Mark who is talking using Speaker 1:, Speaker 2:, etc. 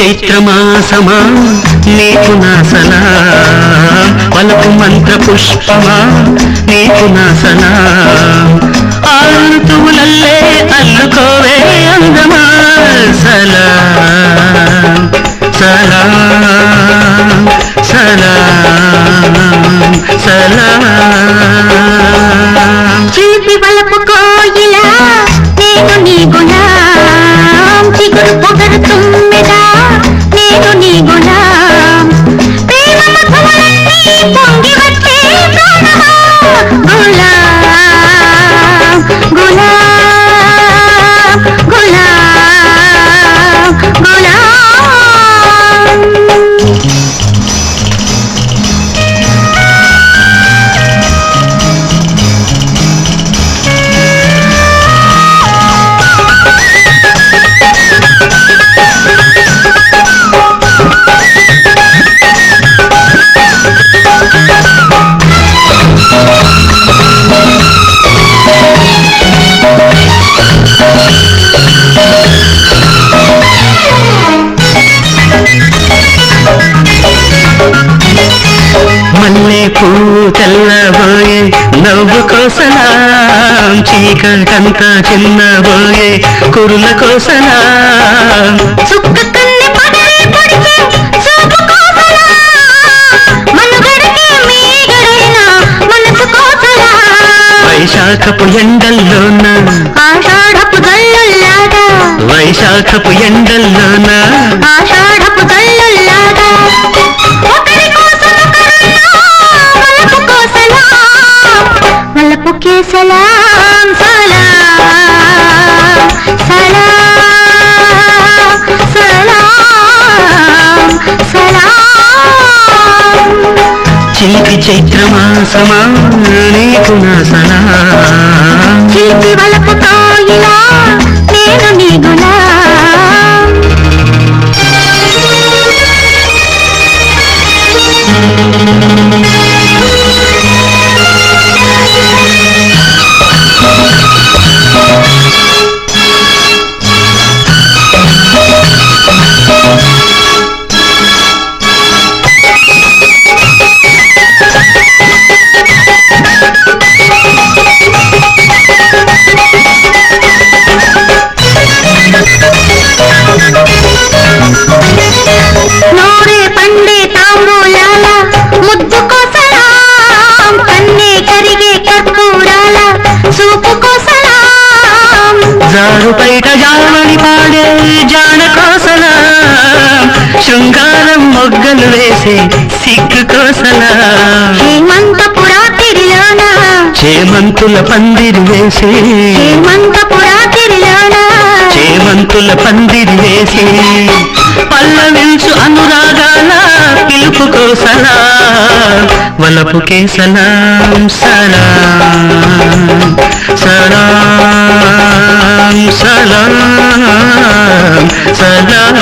Speaker 1: చైత్రమాసమా నీకు నా సలాం పలుకు మంత్ర పుష్పమా నీకు నా సలాం ఆ ఋతువులల్లే అల్లుకోవే అందమా సలాం సలాం సలాం సలాం
Speaker 2: చిలిపి వలపు కోయిలా నేను నీ గులాం చిగురు పొగరు తుమ్మెదా నేను నీ గులాం ప్రేమ మధువులన్నీ పొంగి వచ్చే ప్రాణమా గులాం గులాం గులాం గులాం
Speaker 1: మల్లె పువ్వు తెల్లబోయే నవ్వు కోసలాం చీకటంతా చిన్నబోయే కురుల కోసలాం
Speaker 2: చుక్క కన్నె పడరే పడితే చూపు కోసలా మనుగడకే మీగడైనా మనసు కోసలా
Speaker 1: వైశాఖపు ఎండల్లోన
Speaker 2: ఆషాఢపు జల్లుల్లాగా
Speaker 1: వైశాఖపు ఎండల్లోన
Speaker 2: ఆషాఢపు జల్లుల్లాగా ఒకరి కోసం ఒకరున్నా వలపు కోసలా వలపుకే సలాం సలాం సలాం సలాం సలాం
Speaker 1: చిలిపి చైత్రమాసమా నీకు నా సలాం
Speaker 2: చిలిపి వలపు కోయిలా నేను నీ గులాం నోరే పండే తాంబూలాల ముద్దు కోసలాం కన్నే కరిగే కర్పూరాల చూపు కోసలాం
Speaker 1: జారు బయట జావళి పాడే జాన కోసలాం శృంగారం మొగ్గలు వేసే సిగ్గు కోసలాం
Speaker 2: హేమంతపు రాత్రిలోన
Speaker 1: చేమంతుల పందిరి వేసి
Speaker 2: హేమంతపు రాత్రిలోన
Speaker 1: చేమంతుల పందిరి వేసి పల్లవించు అనురాగాల పిలుపు కోసలా వలపుకే సలాం సలాం సలాం సలాం సలాం